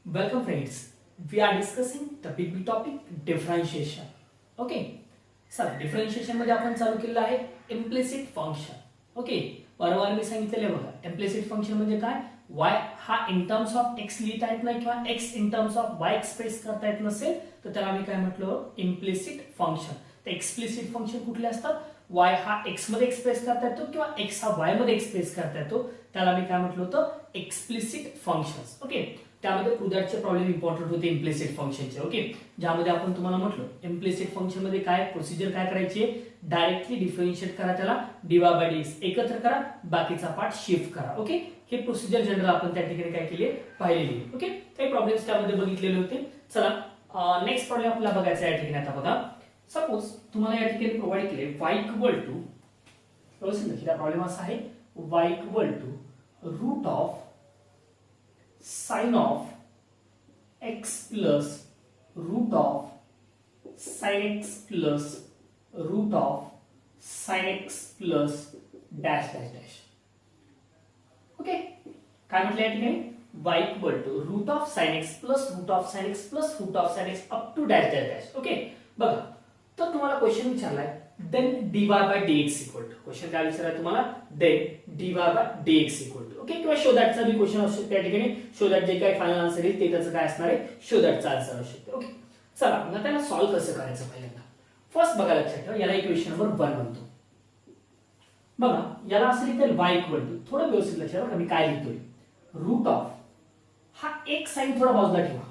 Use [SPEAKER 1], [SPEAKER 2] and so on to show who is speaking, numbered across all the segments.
[SPEAKER 1] Welcome friends. We are discussing the big topic differentiation. Okay. Sir differentiation मध्ये आपण चालू केलेलं आहे इम्प्लिसिट फंक्शन. ओके. वारंवार मी सांगितलेलं आहे बघा इम्प्लिसिट फंक्शन म्हणजे काय y हा इन टर्म्स ऑफ x लिहिता येत नाही किंवा x in terms of y express करता येत नसेल तर त्याला आम्ही काय म्हटलं इम्प्लिसिट फंक्शन. तर एक्सप्लिसिट फंक्शन कुठले असतात y हा x मध्ये एक्सप्रेस करता येतो किंवा x हा y मध्ये एक्सप्रेस करता येतो त्याला मी काय म्हटलं होतं एक्सप्लिसिट फंक्शन्स. ओके. त्यामध्ये उदाहरणाचे प्रॉब्लेम इम्पॉर्टंट होते इम्प्लिसिट फंक्शनचे. ओके. ज्यामध्ये आपण तुम्हाला म्हटलं इम्प्लिसिट फंक्शन मध्ये काय प्रोसिजर काय करायची डायरेक्टली डिफरन्शिएट करा त्याला dy बाय dx एकत्र करा बाकीचा पार्ट शिफ्ट करा. ओके. हे प्रोसिजर जनरल आपण त्या ठिकाणी काय केले पाहिलेली. ओके. काही प्रॉब्लेम्स त्यामध्ये बघितलेले होते. चला नेक्स्ट प्रॉब्लेम आपल्याला बघायचा आहे या ठिकाणी. आता बघा सपोज तुम्हाला या ठिकाणी प्रोव्हाइड केले y इक्वल टू व्यवस्थित प्रॉब्लेम असा आहे y equal to root of sin of x plus root of sin x plus root of sin x plus dash dash dash. Okay. काय म्हटलं या ठिकाणी y equal to root of sin x plus root of sin x plus root of sin x up to dash dash dash. Okay. बघा तर तुम्हाला question विचारलाय then dy by dx equal to question काय विचारलाय तुम्हाला then dy by dx equal to. Okay. किंवा show दॅटचा बी क्वेश्चन असू शकतो त्या ठिकाणी. शो दॅट जे काही फायनल आन्सर येईल ते त्याचं काय असणार आहे शो दॅटचा आन्सर असू शकतो. ओके. चला मग त्याला सॉल्व्ह कसं करायचं पहिल्यांदा फर्स्ट बघा लक्षात ठेवा याला इक्वेशन नंबर 1 म्हणतो. बघा याला असं लिहिता y इक्वल टू थोडं व्यवस्थित लक्षात ठेवा मी काय लिहितोय रूट ऑफ हा एक साइन थोडा बाजूला ठेवा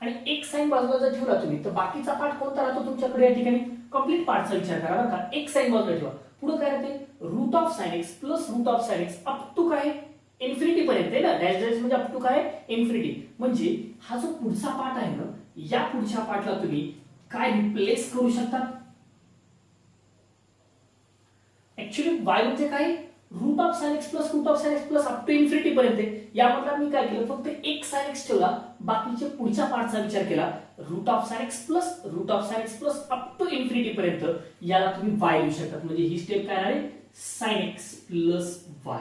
[SPEAKER 1] आणि एक साइन बाजूला जर ठेवला तुम्ही तर बाकीचा पार्ट कोणता राहतो तुमच्याकडे या ठिकाणी कंप्लीट पार्टचा विचार करा बरं का. एक साइन बाजूला ठेवा पुढे काय राहते root of sin x plus root of sin x up to काय इन्फिनिटी पर्यंत आहे ना. डॅश डॅश म्हणजे अप टू काय इन्फिनिटी. म्हणजे हा जो पुढचा पार्ट आहे ना या पुढच्या पार्टला तुम्ही काय रिप्लेस करू शकता ऍक्च्युअली y म्हणजे काय root of sin x plus root of sin x plus up to infinity पर्यंत आहे. यामधला मी काय केलं फक्त एक sin x ठेवला बाकीचे पुढच्या पार्टचा विचार केला root of sin x plus root of sin x plus up to infinity पर्यंत याला तुम्ही y लिहू शकता. म्हणजे ही स्टेप काय आहे sin x प्लस y.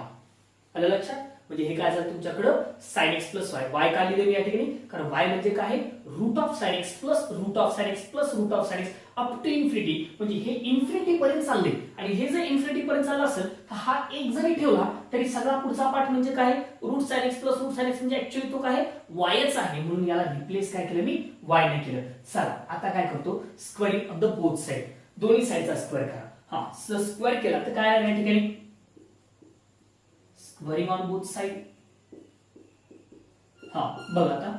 [SPEAKER 1] आलं लक्षात. म्हणजे हे काय झालं तुमच्याकडे sin x plus y. y का लिहिले मी या ठिकाणी कारण y म्हणजे काय root of sin x plus root of sin x plus root of sin x up to infinity. म्हणजे हे इन्फिनिटी पर्यंत चालले आणि हे जर इन्फिनिटी पर्यंत चाललं असेल तर हा एक जरी ठेवला तरी सगळा पुढचा पार्ट म्हणजे काय root sin x plus root sin x म्हणजे ऍक्च्युअली तो काय yच आहे म्हणून याला रिप्लेस काय केलं मी y ने केलं. चला आता काय करतो squaring of the both side दोन्ही साइडचा स्क्वेअर करा. हा स्क्वेअर केला तर काय आहे या ठिकाणी स्क्वेअरिंग ऑन बोथ साइड. हा बघा आता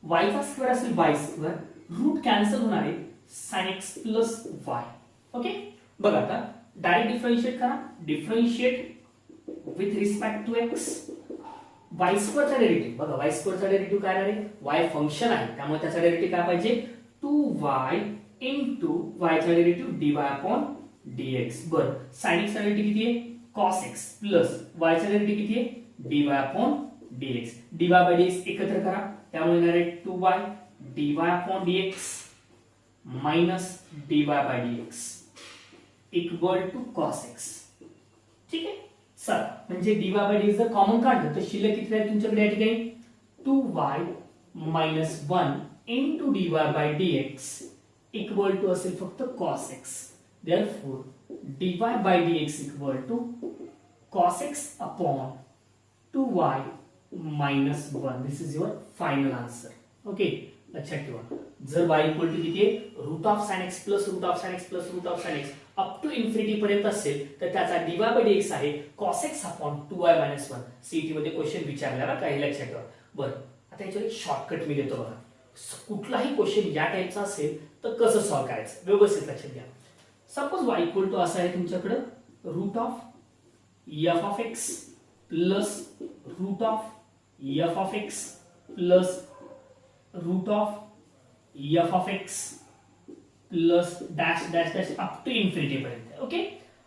[SPEAKER 1] y चा स्क्वेअर असेल y स्क्वेअर रूट कॅन्सल होणार आहे sin x plus y. Okay. बघा आता डायरेक्ट डिफरन्शिएट करा differentiate with respect to x y स्क्वेअरचा डेरिव्हेटिव्ह बघा y स्क्वेअरचा डेरिव्हेटिव्ह काय आहे y फंक्शन आहे त्यामुळे त्याचा डेरिव्हेटिव्ह काय पाहिजे 2y इनटू y चा डेरिव्हेटिव्ह dy अपॉन dx. बरं sin x चा डेरिव्हेटिव्ह किती आहे cos x प्लस y चा डेरिव्हेटिव्ह किती आहे dy upon dx. dy bye dx एकत्र करा त्यामुळे येणार आहे 2y dy upon dx minus dy bye dx equal to cos x. ठीक आहे. सर म्हणजे dy बाय dx जर कॉमन काढलं तर शिल्लक किती राहील तुमच्याकडे या ठिकाणी 2y minus 1 into dy bye dx equal to असेल फक्त cos x. therefore dy bye dx equal to cos x upon 2y minus 1. this is your final answer. Okay. लक्षात ठेवा जर y इक्वल टू किती आहे root of sin x plus root of sin x plus root of sin x up to infinity पर्यंत असेल तर त्याचा dy bye dx आहे cos x upon 2y minus 1. CET मध्ये क्वेश्चन विचारला बरं काही लक्षात ठेवा. बरं आता याच्यावर एक शॉर्टकट मी देतो बघा कुठलाही क्वेश्चन या टाइपचा असेल तर कसं सॉल्व्ह करायचं व्यवस्थित लक्षात घ्या. सपोज y इक्वल टू असं आहे तुमच्याकडे root of f of x plus root of f of x plus root of f of x plus dash dash dash up to infinity पर्यंत. ओके.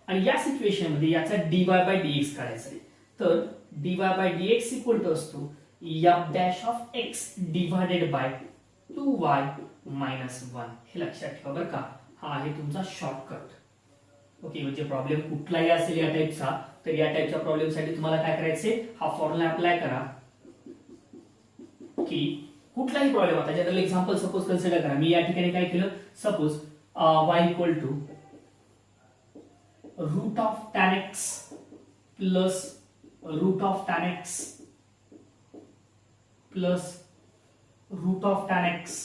[SPEAKER 1] आणि या सिच्युएशन मध्ये याचा dy बाय dx करायचा आहे तर dy bye dx equal to असतो f dash of x divided by 2y minus 1. हे लक्षात ठेवा बरं का हा आहे तुमचा शॉर्टकट. ओके. म्हणजे प्रॉब्लेम कुठलाही असेल या टाइपचा तर या टाइपच्या प्रॉब्लेम साठी तुम्हाला काय करायचे हा फॉर्म्युला अप्लाय करा की कुठलाही प्रॉब्लेम आता जनरल एक्झाम्पल सपोज कन्सिडर करा. मी या ठिकाणी काय केलं, suppose y equal to root of tan x plus root of tan x plus root of tan x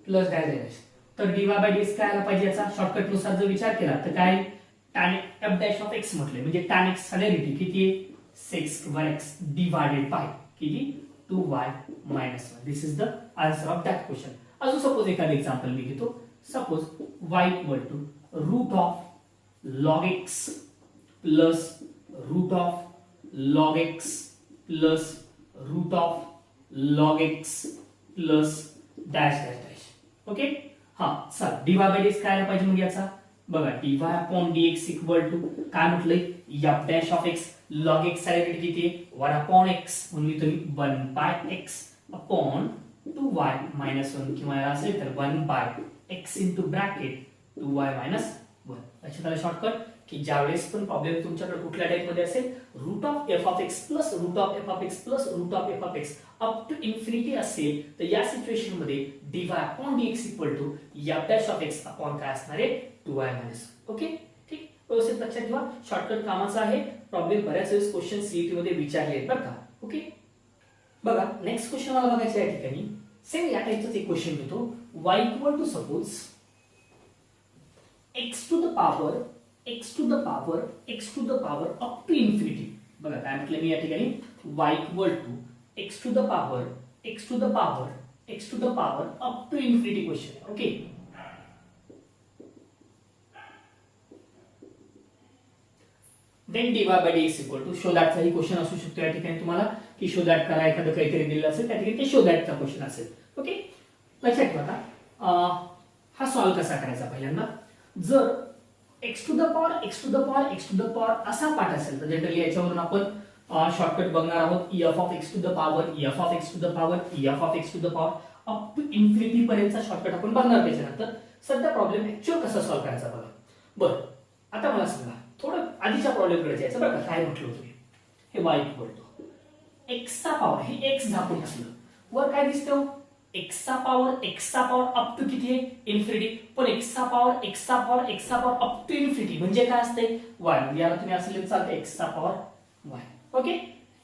[SPEAKER 1] plus dash. तर dy बाय dx काय आला पाहिजे, याचा शॉर्टकट नुसार जर विचार केला तर काय tan f dash of x म्हटले म्हणजे tan x डेरिव्हेटिव्ह किती आहे, sec x डिवाइडेड बाय किती 2y minus 1. This is the answer of that question. अजून सपोज एखादं एक्झाम्पल मी घेतो. Suppose y equal to root of log x plus root of log x plus root of log x plus dash dash dash. Okay, हा चला dy bye dx काय आला पाहिजे मग याचा, बघा dy upon dx equal to काय म्हटलंय, f dash of x log x चा डेरिव्हेटिव्ह किती आहे 1 अपॉन x म्हणून मी तुम्ही 1 by x upon 2y minus 1 किंवा याला असेल तर 1 by x into bracket 2y minus 1. लक्षात आलं शॉर्टकट की ज्यावेळेस पण प्रॉब्लेम तुमच्याकडे कुठल्या टाइप मध्ये असेल, root of f of x plus root of f of x plus root of f of x up to infinity असेल तर या सिच्युएशन मध्ये dy upon dx equal to f dash of x upon काय असणार आहे 2y minus. Okay ठीक, व्यवस्थित लक्षात ठेवा. शॉर्टकट कामाचा आहे. प्रॉब्लेम बऱ्याच वेळेस क्वेश्चन सीईटी मध्ये विचारले आहेत बरं का. ओके, बघा नेक्स्ट क्वेश्चन मला बघायचं आहे या ठिकाणी. सेम या टाइपचाच एक क्वेश्चन घेतो. y equal to suppose x to the power x to the power up to infinity. बघा काय म्हटलं मी या ठिकाणी, y equal to x to the power up to infinity question. Okay, then dy bye dx equal to show दॅटचा ही question असू शकतो या ठिकाणी तुम्हाला, की शो दॅट करा एखादं काहीतरी दिलेलं असेल त्या ठिकाणी ते शो दॅटचा क्वेश्चन असेल. ओके, लक्षात ठेवा. आता हा सॉल्व्ह कसा करायचा, पहिल्यांदा जर x टू द पॉवर असा पार्ट असेल तर जनरली याच्यावरून आपण शॉर्टकट बघणार आहोत. f of x to the power up to infinity पर्यंतचा शॉर्टकट आपण बघणार त्याच्यानंतर. सध्या प्रॉब्लेम ऍक्च्युअल कसा सॉल्व्ह करायचा बघा. बरं, आता मला सांगा थोडं आधीच्या प्रॉब्लेम कडे जायचं बरं का. काय म्हटलं होतं हे y इक्वल टू x चा पॉवर, हे x झाकून टाकलं वर काय दिसतं x चा पॉवर अप टू किती आहे इन्फिनिटी. पण x चा पॉवर अप टू इन्फिनिटी म्हणजे काय असते y. याला तुम्ही असं लिहिलं चालतं x चा पॉवर y. ओके,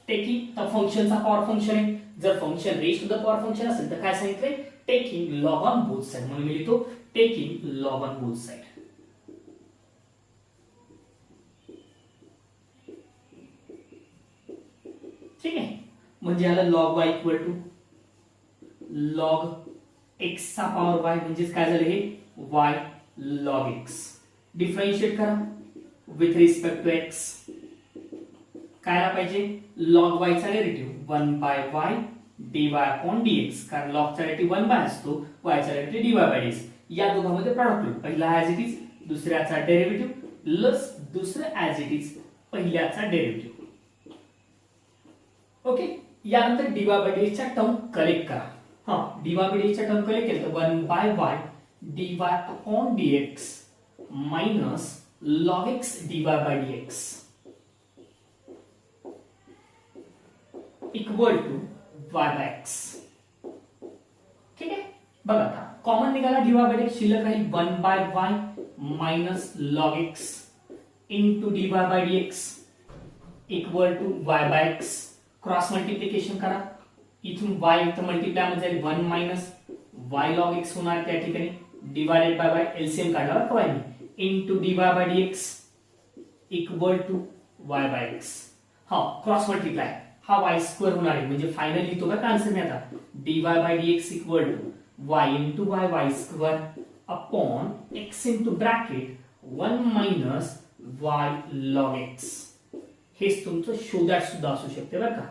[SPEAKER 1] टेकिंग तर फंक्शनचा पॉवर फंक्शन आहे. जर function raise to the power function असेल तर काय सांगितलंय, taking log on both side. म्हणून मी लिहितो taking log on both side. ठीक आहे, म्हणजे याला log y equal to log x चा पॉवर y म्हणजेच काय झालं हे y log x. डिफरन्शिएट करा विथ रिस्पेक्ट टू x. काय आला पाहिजे log y चा derivative 1 by y dy upon dx. कारण log चा डेरिव्हेटिव्ह 1 बाय असतो, y चा डेरिव्हेटिव्ह dy बाय dx. या दोघांमध्ये प्रॉडक्ट रूल, पहिला ऍज इट इज दुसऱ्याचा डेरिव्हेटिव्ह प्लस दुसरं ऍज इट इज पहिल्याचा डेरिव्हेटिव्ह. ओके, यानंतर dy बाय dx च्या टर्म कलेक्ट करा. हा dy बाय dx च्या टर्म कलेक्ट केलं तर 1 by y dy upon dx minus log x dy bye dx equal to y by x. ठीक आहे, बघा आता कॉमन निघाला dy बाय dx शिल्लक राहील 1 by y minus log x into dy bye dx equal to y by x. Cross multiplication करा, इथून y इथं मल्टिप्लाय मध्ये जाईल 1 मायनस y log x होणार त्या ठिकाणी डिवाइडेड बाय एलसीएम काढल्यावर काय into dy bye dx equal to y by x. हा क्रॉस मल्टिप्लाय हा y स्क्वेअर होणार आहे म्हणजे फायनली तो काय आन्सर मिळाला dy bye dx equal to y into y square upon x into bracket 1 minus y log x. हेच तुमचं शो दॅट सुद्धा असू शकते बरं का.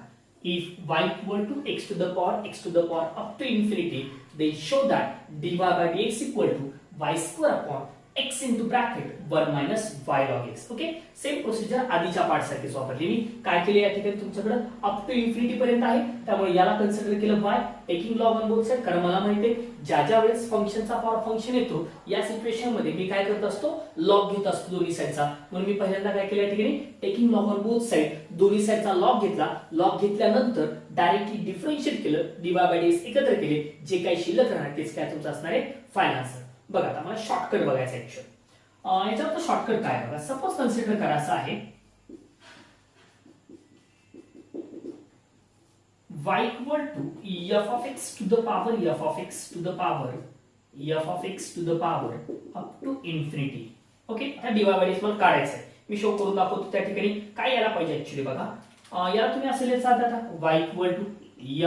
[SPEAKER 1] If y equal to x to the power up to infinity then show that dy by dx equal to y square upon x into bracket 1 minus Y log x. Okay, same procedure आधीच्या part सारखीच वापरली मी. काय केले या ठिकाणी तुमच्याकडे up to infinity पर्यंत आहे, त्यामुळे याला कन्सिडर केलं y taking log on both side. कारण मला माहिती आहे ज्या वेळेस फंक्शनचा पॉवर फंक्शन येतो या सिच्युएशन मध्ये मी काय करत असतो, लॉग घेत असतो दोन्ही साइडचा. म्हणून मी पहिल्यांदा काय केलं या ठिकाणी taking log on both side, दोन्ही साइडचा लॉग घेतला. लॉग घेतल्यानंतर डायरेक्टली डिफरन्शिएट केलं, dy बाय dx एकत्र केले. जे काही शिल्लक राहणार तेच काय तुमचं असणार आहे फायनल आन्सर. बघा आता मला शॉर्टकट बघायचा ऍक्च्युअली. याच्यात शॉर्टकट काय बघा, सपोज कन्सिडर करायचं आहे y equal to f of x to the power f of x to the power f of x to the power up to infinity. Okay, आता dy बाय dx मला काढायचं आहे. Me show करून दाखवतो त्या ठिकाणी काय यायला पाहिजे ऍक्च्युअली. बघा याला तुम्ही असं लिहायचं आता y equal to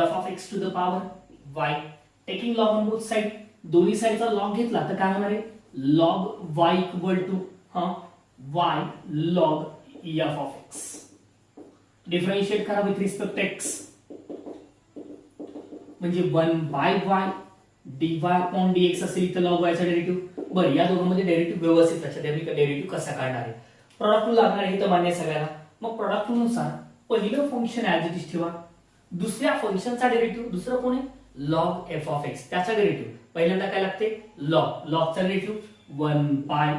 [SPEAKER 1] f of x to the power y taking log on both side, दोन्ही साइडचा लॉग घेतला तर काय होणार आहे log y equal to y log f of x. Differentiate करा विथ रिस्पेक्ट x म्हणजे 1 by y dy upon dx असेल इथं log y चा डेरिव्हेटिव्ह. बरं, या दोघांमध्ये डेरिव्हेटिव्ह व्यवस्थित लक्षात द्या. मी डेरिव्हेटिव्ह कसा काढणार आहे, प्रॉडक्ट रूल लागणार आहे तर मान्य सगळ्याला. मग प्रॉडक्ट रूल नुसार पहिलं फंक्शन ऍज इट इज ठेवा, दुसऱ्या फंक्शनचा डेरिव्हेटिव्ह दुसरं कोण आहे log f of x त्याचा डेरिव्हेटिव्ह. पहिल्यांदा काय लागते लॉगचा डेरिव्हेटिव्ह 1 बाय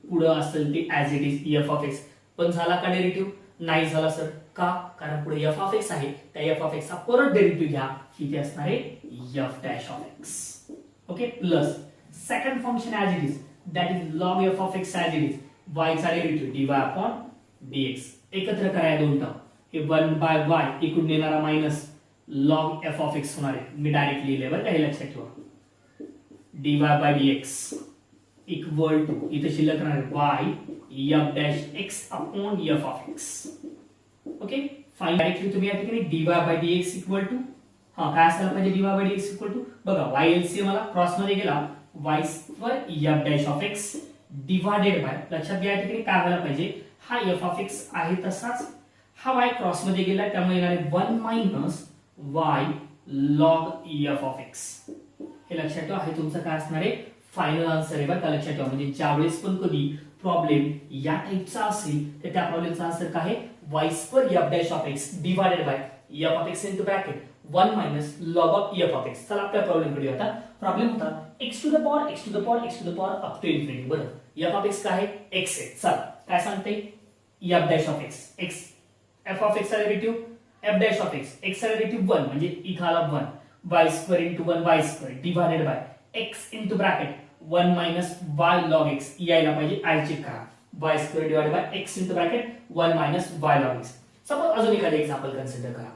[SPEAKER 1] पुढे असेल ते as it is f of x. पण झाला का डेरिव्हेटिव्ह, नाही झाला सर. का, कारण पुढे f of x आहे, त्या f of x चा परत डेरिव्हेटिव्ह घ्या, इथे असणार आहे f dash of x. Okay, plus second function as it is that is log f of x as it is y चा डेरिव्हेटिव्ह dy upon dx. एकत्र करा या दोन टर्म, हे 1 बाय y इकडून येणारा minus log f of x होणार आहे. मी डायरेक्टली लिहिले बरं, काही लक्षात ठेवा. dy bye dx equal to इथे शिल्लक राहणार y f dash x upon f of x. Okay, fine directly तुम्ही या ठिकाणी dy bye dx equal to काय असायला पाहिजे dy bye dx equal to बघा y LCM मला क्रॉस मध्ये गेला y square f dash of x divided by, लक्षात घ्या या ठिकाणी काय व्हायला पाहिजे हा f of x आहे तसाच, हा y क्रॉस मध्ये गेला त्यामुळे येणार आहे 1 minus y log f of x. हे लक्षात ठेवा, हे तुमचं काय असणार आहे फायनल आन्सर आहे बरं का. लक्षात ठेवा म्हणजे ज्यावेळेस पण कधी प्रॉब्लेम या टाइपचा असेल तर त्या प्रॉब्लेमचा आन्सर काय आहे y square f dash of x divided by f of x into bracket 1 minus log of f of x. चला आपल्या प्रॉब्लेम कडे आता. प्रॉब्लेम होता x to the power x to the power x to the power up to infinity. बरं, f of x काय आहे x आहे. चला काय सांगते f dash of x x f of x चा derivative f dash of x x चा derivative 1 म्हणजे इथं आला 1 y square into 1 y square divided by x into bracket 1 minus y log x यायला पाहिजे आय चेक करा y square divided by x into bracket 1 minus y log x. Suppose अजून एखादं example consider करा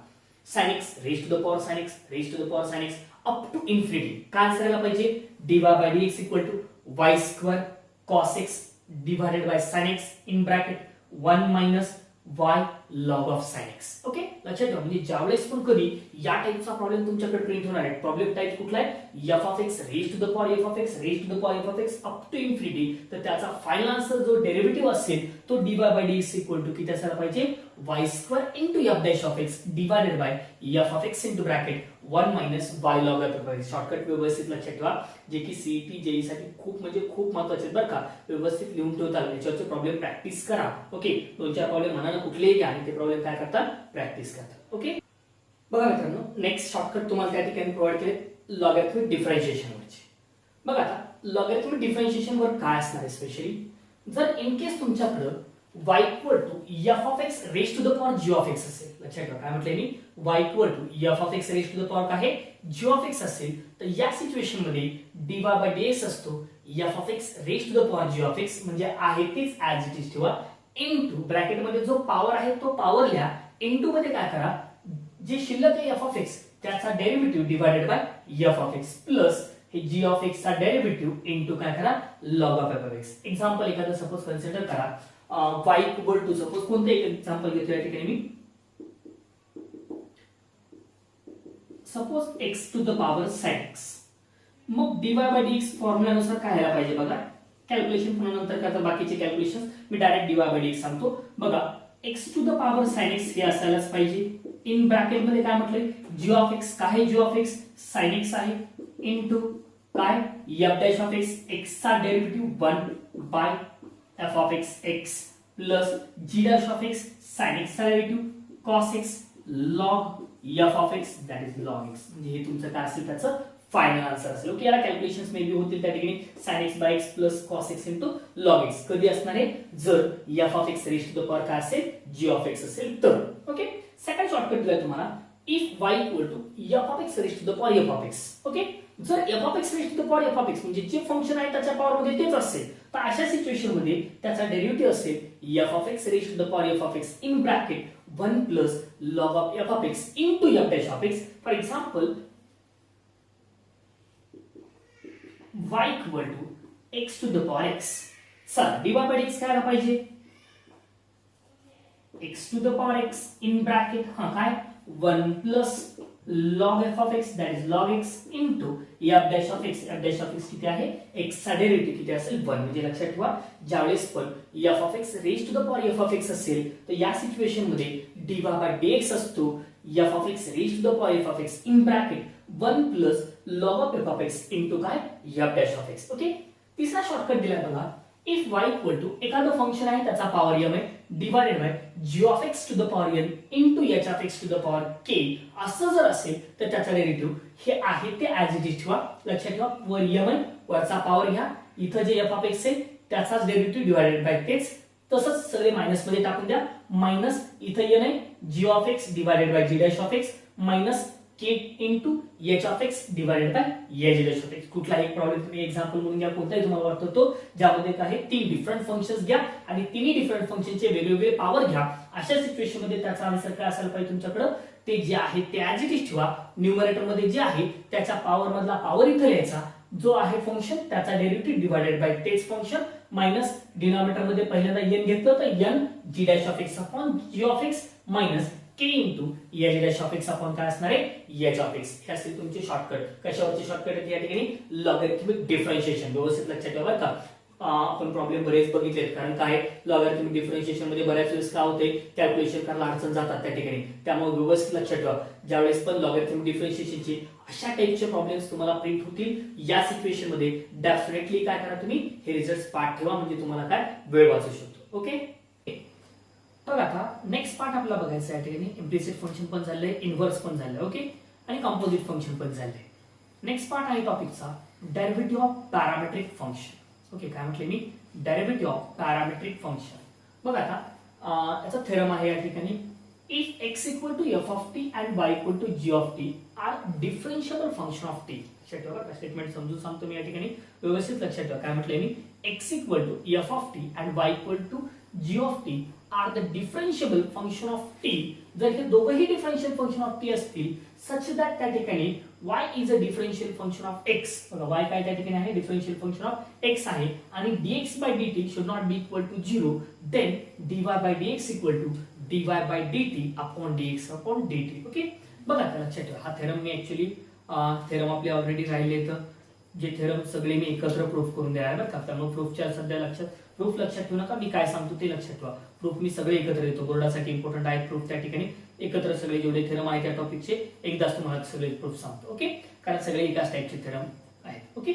[SPEAKER 1] sin x raised to the power sin x raised to the power sin x up to infinity. काय answer यायला पाहिजे dy by dx equal to y square cos x divided by sin x in bracket 1 minus y log of sin x. Okay, लक्षात ठेवा म्हणजे ज्यावेळेस पण कधी या टाइपचा प्रॉब्लेम तुमच्याकडे प्रिंट होणार आहे, प्रॉब्लेम टाइप कुठला आहे f of x raised to the power f of x raised to the power f of x up to infinity, तर त्याचा फायनल आन्सर जो डेरिव्हेटिव्ह असेल तो dy by dx equal to किती असायला पाहिजे y square into f dash of x divided by f of x into bracket 1 minus y log f. Shortcut व्यवस्थित लक्षात ठेवा, जे की सीईटी जेई साठी खूप म्हणजे खूप महत्त्वाचे आहेत बरं का. व्यवस्थित लिहून ठेवता याच्यावरचे प्रॉब्लेम प्रॅक्टिस करा. ओके, दोन चार प्रॉब्लेम मनानं कुठलेही घ्या आणि ते प्रॉब्लेम काय करतात प्रॅक्टिस करतात. ओके, बघा मित्रांनो नेक्स्ट शॉर्टकट तुम्हाला त्या ठिकाणी प्रोव्हाइड केले लॉगॅरिथमिक डिफरन्शिएशन वरचे. बघा आता लॉगॅरिथमिक डिफरन्शिएशन वर काय असणार आहे स्पेशली जर इन केस तुमच्याकडे y equal to f of x raised to the power g of x असेल. लक्षात ठेवा काय म्हटलंय मी y equal to f of x raised to the power काय आहे g of x असेल तर या सिच्युएशन मध्ये dy by dx असतो f of x raised to the power g of x म्हणजे आहे तेच ऍज इट इज ठेवा इनटू ब्रॅकेट मध्ये जो पॉवर आहे तो पॉवर लिहा इनटू मध्ये काय करा जे शिल्लक आहे f of x त्याचा derivative divided by f of x plus हे g of x चा डेरिव्हेटिव्ह इनटू काय करा log of f of x. Example एखादं सपोज कन्सिडर करा y इक्वल टू सपोज कोणते एक्झाम्पल घेतो या ठिकाणी मी suppose x to the power sin x. मग dy by dx फॉर्म्युला नुसार काय यायला पाहिजे बघा. कॅल्क्युलेशन पुन्हा नंतर करता बाकीचे कॅल्क्युलेशन मी डायरेक्ट dy by dx सांगतो. बघा x to the power sin x हे असायलाच पाहिजे इन ब्रॅकेट मध्ये काय म्हटले g of x काय आहे g of x sin x आहे इनटू काय f डॅश ऑफ एक्स एक्सचा derivative 1 by f of x x plus g dash of x sin x चा derivative cos x log f of x that is log x. म्हणजे हे तुमचं काय असेल त्याचं फायनल आन्सर असेल. ओके, याला कॅल्क्युलेशन्स मे बी होतील त्या ठिकाणी sin x by x plus cos x into log x. कधी असणार आहे जर f of x raise to the power काय असेल g ऑफ x असेल तर. ओके, सेकंड शॉर्टकट दिलाय तुम्हाला if y equal to f of x raise to the power f of x. Okay, जर f of x raise to the power f of x म्हणजे जे function आहे त्याच्या power मध्ये तेच असेल तर अशा सिच्युएशन मध्ये त्याचा डेरिव्हेटिव्ह असेल f of x raise to the power f of x in bracket 1 plus log of f of x into f dash of x. For example y equal to x to the power x. Sir dy bye dx काय आला पाहिजे x to the power x in bracket काय 1 plus log f of x that is log x into f dash of x. f dash of x किती आहे x चा derivative किती असेल 1. म्हणजे लक्षात ठेवा ज्यावेळेस पण f of x raise to the power f of x असेल तर या सिच्युएशन मध्ये dy बाय dx असतो f of x raise to the power f of x in bracket 1 plus log of f of x into काय f dash of x. Okay, तिसरा shortcut दिलाय बघा if y equal to एखादं function आहे त्याचा power m आहे divided by g of x to the power n into h of x to the power k असं जर असेल तर त्याचा डेरिव्हेटिव्ह हे आहे ते ऍज इट इज ठेवा. लक्षात ठेवा वर m आहे वरचा पॉवर घ्या इथं जे f of x आहे त्याचाच डेरिव्हेटिव्ह डिवाइडेड बाय तेच तसंच सगळे मायनस मध्ये टाकून द्या. मायनस इथं n आहे g of x divided by g dash of x minus k into h of x divided by h dash of x. कुठलाही प्रॉब्लेम तुम्ही एक्झाम्पल म्हणून घ्या कोणताही तुम्हाला वाटतो तो ज्यामध्ये काय तीन डिफरंट फंक्शन्स घ्या आणि तिन्ही डिफरंट फंक्शनचे वेगवेगळे पॉवर घ्या. अशा सिच्युएशन मध्ये त्याचा आन्सर काय असायला पाहिजे तुमच्याकडे ते जे आहे ते ऍज इट इज ठेवा. न्यूमरेटर मध्ये जे आहे त्याच्या पॉवर मधला पॉवर इथे लिहायचा जो आहे फंक्शन त्याचा डेरिव्हेटिव्ह डिवाइडेड बाय तेच फंक्शन मायनस डिनॉमिनेटर मध्ये पहिल्यांदा n घेतलं तर n g dash of x upon g of x minus k into h dash of x upon काय असणार आहे h of x. हे असतील तुमचे शॉर्टकट. कशावरचे शॉर्टकट आहेत या ठिकाणी लॉगॅरिथमिक डिफरन्शिएशन. व्यवस्थित लक्षात ठेवा बरं का. आपण प्रॉब्लेम बरेच बघितलेत कारण काय लॉगॅरिथमिक डिफरन्शिएशन मध्ये बऱ्याच वेळेस काय होते कॅल्क्युलेशन करायला अडचण जातात त्या ठिकाणी. त्यामुळे व्यवस्थित लक्षात ठेवा ज्यावेळेस पण लॉगॅरिथमिक डिफरन्शिएशनचे अशा टाइपचे प्रॉब्लेम्स तुम्हाला प्रिंट होतील या सिच्युएशन मध्ये डेफिनेटली काय करा तुम्ही हे रिझल्ट्स पाठ ठेवा म्हणजे तुम्हाला काय वेळ वाचू शकतो. ओके, तर आता नेक्स्ट पार्ट आपला बघायचा आहे ठिकाणी इम्प्लिसिट फंक्शन पण झालंय इनव्हर्स पण झालंय. ओके, आणि कंपोजिट फंक्शन पण झालंय. नेक्स्ट पार्ट आहे टॉपिकचा derivative of parametric function. Okay, काय म्हटले मी डेरिव्हेटिव्ह ऑफ पॅरामेट्रिक फंक्शन. बघा आता याचा थेरम आहे या ठिकाणी if x equal to f of t and y equal to g of t are differentiable function of t. लक्षात ठेवा का स्टेटमेंट समजून सांगतो मी या ठिकाणी व्यवस्थित लक्षात ठेवा. काय म्हटले मी x equal to f of t and y equal to g of t are the differentiable function of t. जर हे दोघंही डिफरन्शियल फंक्शन ऑफ t असतील सच दॅट त्या ठिकाणी y is a differential function of x. बघा y काय त्या ठिकाणी आहे डिफरन्शियल फंक्शन ऑफ x आहे आणि dx by dt should not be equal to 0 then dy by dx equal to dy by dt upon dx upon dt. Okay, बघा लक्षात ठेवा हा थेरम मी ऍक्च्युअली थेरम आपले ऑलरेडी राहिले तर जे थेरम सगळे मी एकत्र प्रूफ करून द्यायला बरं का. त्यामुळे प्रूफच्या सध्या प्रूफ लक्षात ठेवू नका मी काय सांगतो ते लक्षात ठेवा. प्रूफ मी सगळे एकत्र देतो बोर्डासाठी इम्पॉर्टंट आहे प्रूफ त्या ठिकाणी एकत्र सगळे जेवढे थेरम आहे त्या टॉपिकचे एकदाच तुम्हाला सगळे प्रूफ सांगतो. ओके, कारण सगळे एकाच टाइपचे थेरम आहेत. ओके,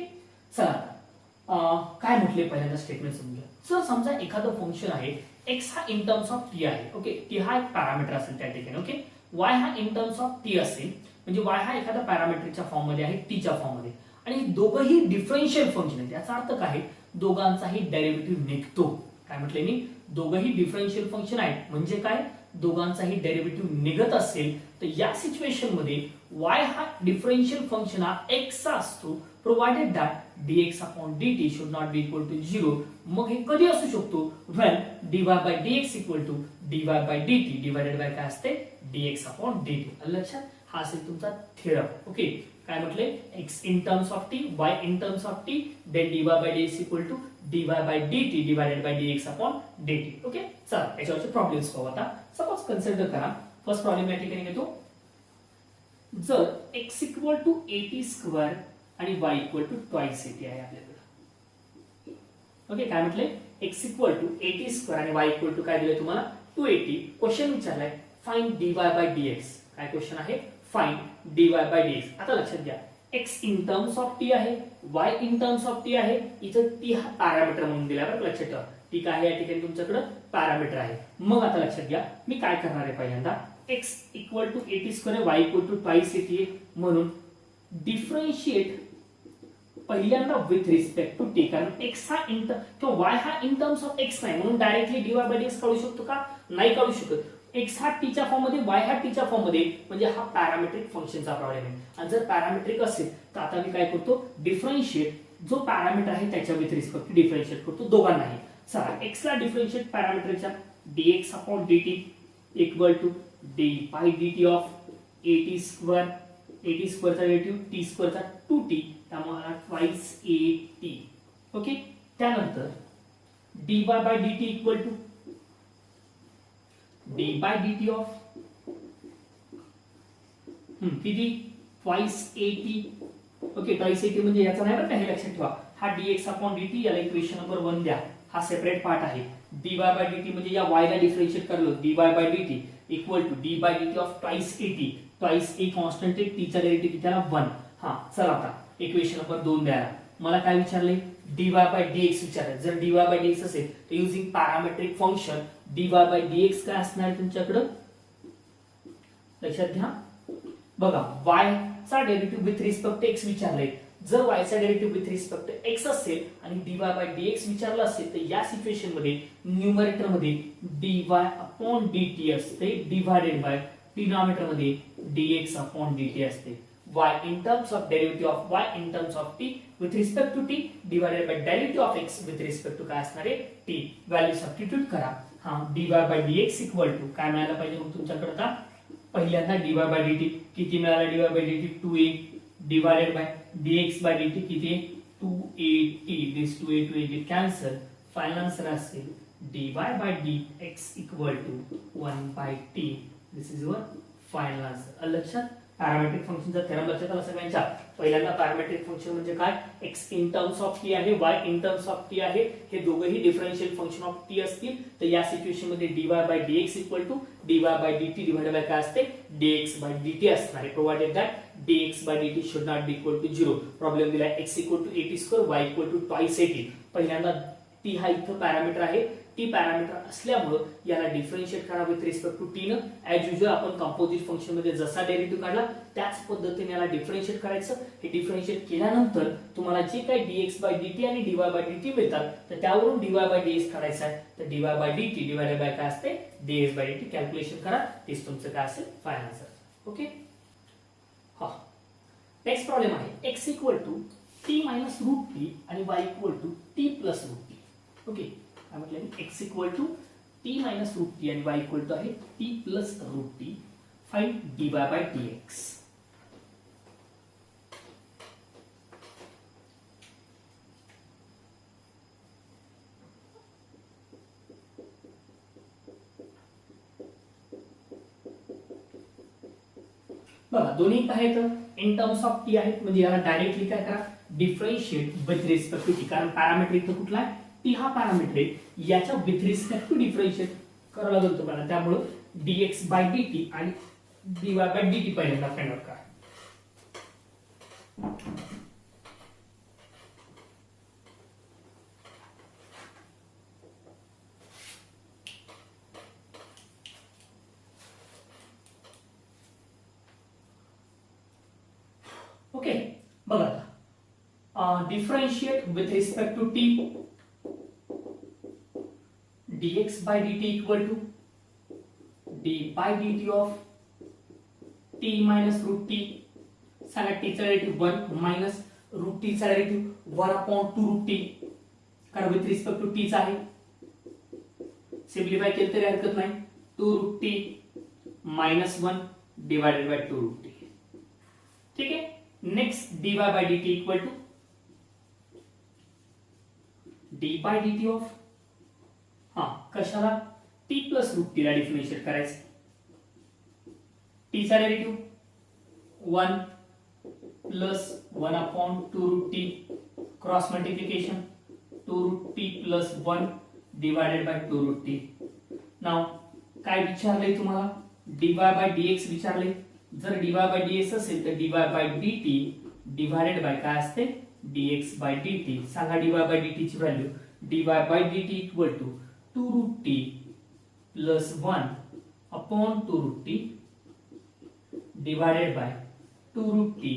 [SPEAKER 1] चला आता काय म्हटले पहिल्यांदा स्टेटमेंट समजूया. सर समजा एखादं फंक्शन आहे x हा इन टर्म्स ऑफ t आहे. ओके, t हा एक पॅरामीटर असेल त्या ठिकाणी. ओके, y हा इन टर्म्स ऑफ t असेल म्हणजे y हा एखाद्या पॅरामीटरच्या फॉर्म मध्ये आहे t च्या फॉर्म मध्ये आणि दोघंही डिफरन्शियल फंक्शन आहेत. याचा अर्थ काय दोघांचाही डेरिव्हेटिव्ह निघतो. काय म्हटले मी दोघंही डिफरन्शियल फंक्शन आहेत म्हणजे काय दोघांचाही डेरिव्हेटिव्ह निघत असेल तर या सिच्युएशन मध्ये y हा डिफरन्शियल फंक्शन हा x चा असतो provided that dx upon dt should not be equal to 0. मग हे कधी असू शकतो when dy by dx equal to dy by dt divided by काय असते dx अपॉन dt. लक्षात हा असेल तुमचा थेरम. ओके, काय म्हटले x in terms of t y in terms of t then dy by dx equal to dy by dt divided by dx upon dt. Okay, चला याच्यावरचे प्रॉब्लेम्स पाहू आता. सपोज कन्सिडर करा फर्स्ट प्रॉब्लेम या ठिकाणी घेतो जर x इक्वल टू 80 स्क्वेअर आणि y इक्वल टू ट्वाइस 80 आहे आपल्याकडे. ओके, काय म्हटले x इक्वल टू 80 स्क्वेअर आणि y इक्वल टू काय दिले तुम्हाला 280. क्वेश्चन विचारलाय फाइंड dy by dx. काय क्वेश्चन आहे फाइंड dy by dx. आता लक्षात घ्या x in terms of t आहे, Y in terms of t आहे. इथं टी हा पॅरामीटर म्हणून दिला बरं, लक्षात ठेवा. टी काय आहे या ठिकाणी तुमच्याकडे पॅरामीटर आहे. मग आता लक्षात घ्या मी काय करणार आहे. पहिल्यांदा x equal to a t square y equal to twice a t म्हणून डिफरन्शिएट पहिल्यांदा विथ रिस्पेक्ट टू टी, कारण x हा इन किंवा y हा इन टर्म्स ऑफ x नाही म्हणून डायरेक्टली dy बाय dx काढू शकतो का? नाही काढू शकत. x हा टी च्या फॉर्म मध्ये, y हा टी च्या फॉर्म मध्ये, म्हणजे हा पॅरामेट्रिक फंक्शनचा प्रॉब्लेम आहे. आणि जर पॅरामेट्रिक असेल तर आता मी काय करतो, डिफरन्शिएट जो पॅरामीटर आहे त्याच्या विथ रिस्पेक्ट टू डिफरन्शिएट करतो दोघांनाही. चला x ला डिफरन्शिएट पॅरामीटरच्या dx upon dt equal to dy by dt of a t square चा डेरिव्हेटिव्ह टी स्क्वेअर चा 2t, त्यामुळे ट्वाइस at. ओके, त्यानंतर dy by dt equal to dy by dt of किती twice at. Okay, twice at म्हणजे याचा नाही बरं का, हे लक्षात ठेवा. हा dx अपॉन dt याला इक्वेशन नंबर 1 द्या, हा सेपरेट पार्ट आहे. dy बाय dt म्हणजे या y ला डिफरन्शिएट करलो, dy by dt equal to dy by dt of twice at. Twice a constant आहे, t चा डेरिव्हेटिव्ह किती आला 1. हा चला आता इक्वेशन नंबर 2 द्यायला मला काय विचारले, dy बाय dx विचारले. जर dy बाय dx असेल तर using parametric function dy bye dx काय असणार तुमच्याकडे, लक्षात घ्या बघा. y चा derivative with respect to x विचारले. जर y चा derivative with respect to x असेल आणि dy बाय dx विचारलं असेल तर या सिच्युएशन मध्ये न्यूमरेटर मध्ये dy अपॉन dt असते डिवाइडेड बाय डिनॉमिनेटर मध्ये dx अपॉन dt असते. y in terms of derivative of y in terms of t with respect to t divided by derivative of x with respect to काय असणार आहे t. Value substitute करा. हा dy by dx equal to काय मिळालं पाहिजे मग तुमच्याकडे आता, पहिल्यांदा dy by dt किती मिळाला, dy by dt 2a divided by dx by dt किती 2at. This 2a 2a get cancel. Final answer असेल dy by dx equal to 1 by t. This is your final answer. लक्षात, parametric फंक्शनचा theorem लक्षात आला सगळ्यांच्या. पहिल्यांदा parametric function म्हणजे काय, x in terms of t आहे, y in terms of t आहे. हे दोघेही डिफरन्शियल फंक्शन ऑफ t असतील तर या सिच्युएशन मध्ये dy bye dx equal to dy by dt divided by काय असते dx बाय dt असणार आहे. Provided that dx by dt should not be equal to 0. Problem दिलाय x equal to at square y equal to twice at. पहिल्यांदा t हा इथं parameter आहे. T parameter असल्यामुळे याला डिफरन्शिएट करा विथ रिस्पेक्ट टू टी न. ऍज युजुअल आपण कंपोजिट फंक्शन मध्ये जसा डेरिव्हेटिव्ह काढला त्याच पद्धतीने याला डिफरन्शिएट करायचं. हे डिफरन्शिएट केल्यानंतर तुम्हाला जे काही dx बाय dt आणि dy बाय dt मिळतात तर त्यावरून dy बाय dx काढायचा आहे. तर dy by dt divided by काय असते dx बाय dt. कॅल्क्युलेशन करा, तेच तुमचं काय असेल फायनल आन्सर. ओके, हा नेक्स्ट प्रॉब्लेम आहे x equal to t minus root t आणि y equal to t plus root t. Okay, काय म्हटलं, x equal to t minus root t आणि y इक्वल टू आहे t plus root t. Find dy bye dx. बघा दोन्ही काय आहेत in terms of T आहेत, म्हणजे याला डायरेक्टली काय करा differentiate with respect to t. कारण पॅरामीटर कुठला आहे, टी हा पॅरामीटर आहे, याच्या विथ रिस्पेक्ट टू डिफरन्शिएट करावं लागेल तुम्हाला. त्यामुळे dx बाय dt आणि dy बाय dt पहिल्यांदा फाइंड आउट करा. ओके, बघा आता differentiate with respect to t dx by dt equal to d by dt of t minus root t. सांगा t चा डेरिव्हेटिव्ह 1 मायनस रूट t चा derivative 1 upon 2 root t. कारण with respect to t चा आहे, simplify केलं तरी हरकत नाही. 2 root t minus 1 divided by 2 root t. ठीक आहे, next dy by dt equal to d by dt of कशाला t प्लस रूट टी ला डिफरन्शिएट करायचं. t चा derivative 1 plus 1 upon 2 root t cross multiplication 2 root t plus 1 divided by 2 root t. Now काय विचारले तुम्हाला, dy bye dx विचारले. जर dy bye dx असेल तर dy by dt divided by काय असते dx बाय dt. सांगा dy बाय dt ची value. dy by dt equal to 2 root t plus 1 upon 2 root t divided by 2 root t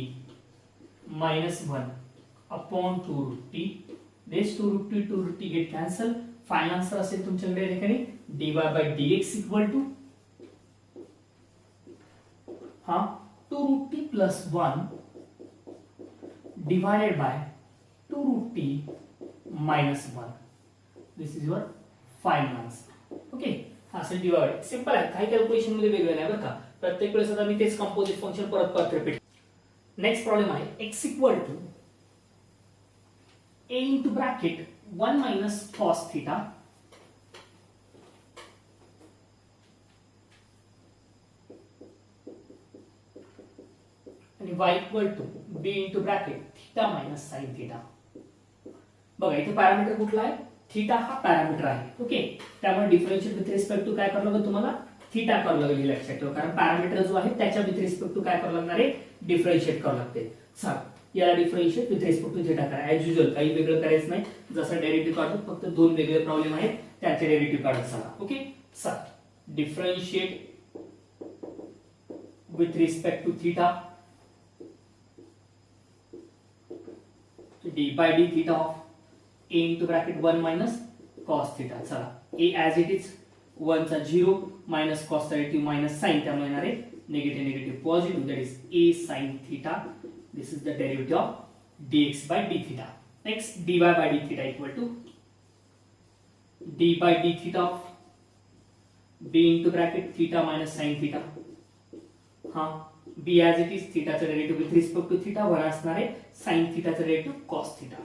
[SPEAKER 1] minus 1 upon 2 root t. This 2 root t get cancel. Final answer असेल तुमच्याकडे या ठिकाणी dy bye dx equal to 2 root t plus 1 divided by 2 root t minus 1. This is your final answer. Okay, हा असेल divide. Simple आहे, काही calculation मध्ये वेगळं नाही बरं का. प्रत्येक वेळेस आता मी तेच कंपोजिट फंक्शन परत परत रिपीट. नेक्स्ट प्रॉब्लेम आहे x equal to a into bracket 1 minus cos theta आणि y equal to b into bracket theta minus sin theta. बघा इथे पॅरामीटर कुठला आहे, थीटा हा पॅरामीटर आहे. ओके, त्यामुळे डिफरन्शियल विथ रिस्पेक्ट टू काय करावं लागेल तुम्हाला, थीटा करावं लागेल. लक्षात ठेवा, कारण पॅरामीटर जो आहे त्याच्या विथ रिस्पेक्ट टू काय करावं लागणार आहे, डिफरन्शिएट करावं लागते. चला याला differentiate with respect to theta करा. ऍज युजुअल काही वेगळं करायचं नाही. जसं डेरिव्हेटिव्ह काढतो फक्त दोन वेगळे प्रॉब्लेम आहेत त्याचे डेरिव्हेटिव्ह काढत चला. ओके, चला differentiate with respect to theta d by d theta of a into bracket 1 minus cos theta. चला a as it is 1 चा 0 minus cos चा negative minus sin, त्यामुळे येणार आहे negative positive, that is a sin theta. This is the derivative of dx by d theta. Next dy by d theta equal to d by d theta of b into bracket theta minus sin theta. b as it is theta चा derivative with respect to theta 1 असणार आहे, sin theta चा derivative cos theta.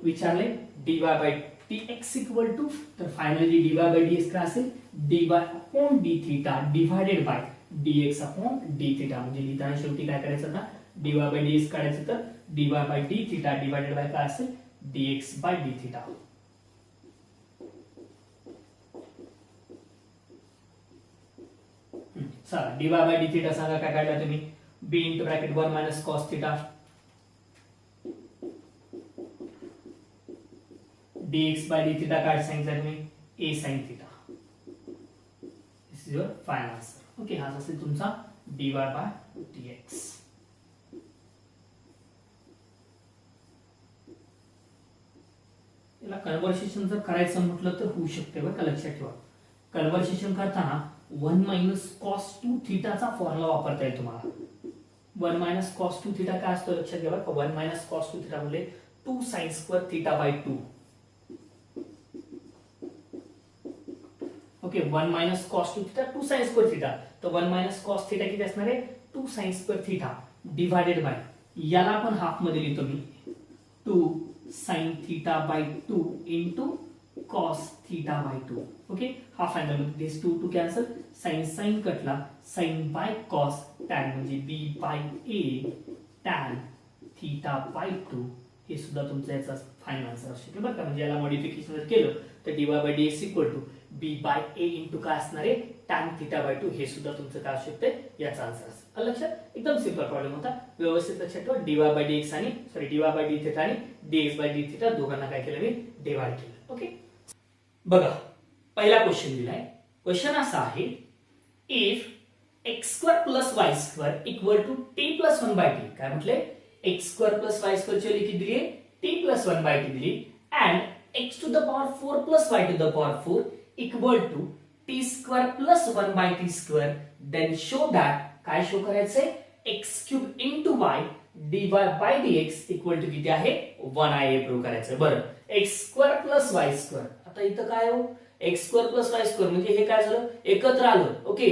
[SPEAKER 1] विचारले dy by dx equal to, तर finally dy by dx काय असेल, dy upon d theta divided by dx upon d theta. म्हणजे लिहिताना शेवटी काय करायचं आता, dy by dx काढायचं तर dy by d theta divided by काय असेल, dx by d theta. चला dy by d theta सांगा काय काढला तुम्ही, b into bracket 1 minus cos theta dx by d theta काय सांगितलं तुम्ही, a sin theta. This is your final answer. Okay, हा असेल तुमचा dy by dx. याला कन्व्हर्सेशन जर करायचं म्हटलं तर होऊ शकते बरं का, लक्षात ठेवा. कन्व्हर्सेशन करताना 1 minus cos 2 theta चा फॉर्म्युला वापरता येईल तुम्हाला. 1 minus cos 2 theta काय असतो लक्षात घ्या बरं का. 1 minus cos 2 theta म्हणजे 2 sin square theta by 2. Okay, 1 minus cos 2 theta 2 sin square theta. तर 1 minus cos theta किती असणार आहे, 2 sin square theta divided bye, याला आपण हाफ मध्ये लिहितो मी, 2 sin theta by 2 into cos theta by 2. Okay, half angle this 2 cancel, sin कटला, sin by cos tan म्हणजे b by a tan theta by 2. हे सुद्धा तुमचा याचा फायनल आन्सर असू शकतो बरं का. म्हणजे याला मॉडिफिकेशन जर केलं तर dy by dx equal to b by a into काय असणार आहे, tan theta by 2. हे सुद्धा तुमचं काय असू शकते, याचा आन्सर असेल. लक्षात, एकदम सिंपल प्रॉब्लेम होता. व्यवस्थित लक्षात ठेवा, dy by dx आणि dy by d theta आणि dx by d theta दोघांना काय केलं मी, डिवाइड केलं. ओके, बघा पहिला क्वेश्चन दिलाय. क्वेश्चन असा आहे, if x square plus y square equal to t plus 1 by t. काय म्हटले, x square plus y square ची व्हॅल्यू किती दिली, t प्लस 1 बाय t दिली, and x to the power 4 plus y to the power 4 equal to t square plus 1 by t square. Then show that, काय show करायचंय, x cube into y dy bye dx equal to किती आहे, 1 आहे हे prove करायचं. बरं, x square plus y square, आता इथं काय हो, x square plus y square म्हणजे हे काय झालं, एकत्र आलं. ओके,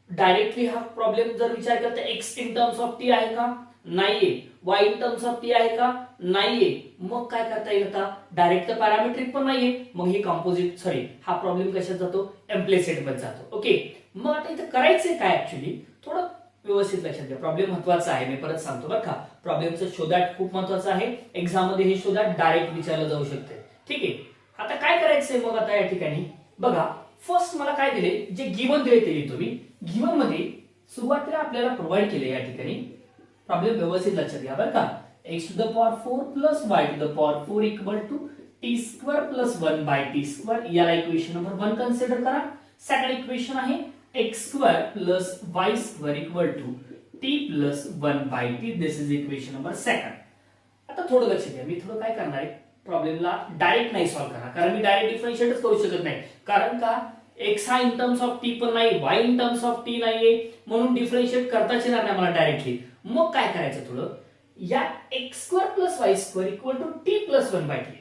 [SPEAKER 1] डायरेक्टली हा प्रॉब्लेम जर विचार केला तर x in terms of t आहे का, नाहीये. Y in terms of t आहे का, नाहीये. मग काय करता येईल, आता डायरेक्ट तर पॅरामेट्रिक पण नाहीये, मग हे कंपोजिट, सॉरी हा प्रॉब्लेम कशात जातो, इम्प्लिसिट मध्ये जातो. ओके, मग आता इथं करायचंय काय, ऍक्च्युली थोडं व्यवस्थित लक्षात घ्या. प्रॉब्लेम महत्वाचा आहे, मी परत सांगतो बरं का. प्रॉब्लेमचं शोधाट खूप महत्वाचं आहे. एक्झाम मध्ये हे शोधाट डायरेक्ट विचारलं जाऊ शकते. ठीक आहे, आता काय करायचंय मग, आता या ठिकाणी बघा, फर्स्ट मला काय दिले, जे गिवन दिले ते लिहितो मी. गिवन मध्ये सुरुवातीला आपल्याला प्रोव्हाइड केले या ठिकाणी प्रॉब्लेम व्यवस्थित लक्षात घ्या बरं का. x to the power 4 plus y to the power 4 equal to t square plus 1 by t square. याला इक्वेशन नंबर 1 कन्सिडर करा. सेकंड इक्वेशन आहे x square plus y square equal to t plus 1 by t. This is equation number second. आता थोडं लक्ष द्या, मी थोडं काय करणार आहे, प्रॉब्लेमला डायरेक्ट नाही सॉल्व्ह करणार, कारण मी डायरेक्ट डिफरन्शिएटच करू शकत नाही. कारण का x हा इन टर्म्स ऑफ t पण नाही, y in terms of t नाहीये, म्हणून डिफरन्शिएट करताच येणार नाही मला डायरेक्टली. मग काय करायचं, थोडं या x square plus y square equal to t plus 1 by t.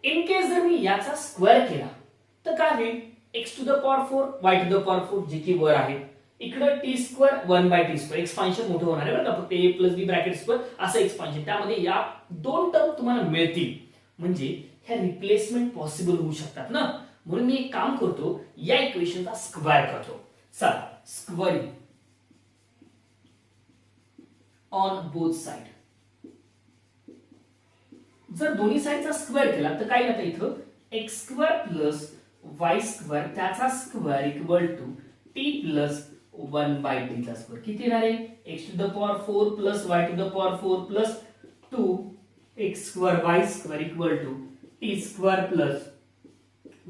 [SPEAKER 1] In case जर मी याचा स्क्वेअर केला तर काय होईल, x to the power 4 y to the power 4 जे की वर आहे, इकडे t square 1 by t square. Expansion मोठं होणार आहे बरं का, फक्त a plus b bracket square असं एक्सपान्शन. त्यामध्ये या दोन टर्म तुम्हाला मिळतील, म्हणजे ह्या रिप्लेसमेंट पॉसिबल होऊ शकतात ना. म्हणून मी एक काम करतो, या इक्वेशनचा स्क्वेअर करतो. चला, स्क्वेअरिंग ऑन बोथ साइड. जर दोन्ही साइडचा स्क्वेअर केला तर काय येतं, इथं x square plus y square त्याचा square equal to t plus 1 by t चा स्क्वेअर. किती येणार आहे, x to the power 4 plus y to the power 4 plus 2 x square y square equal to t square plus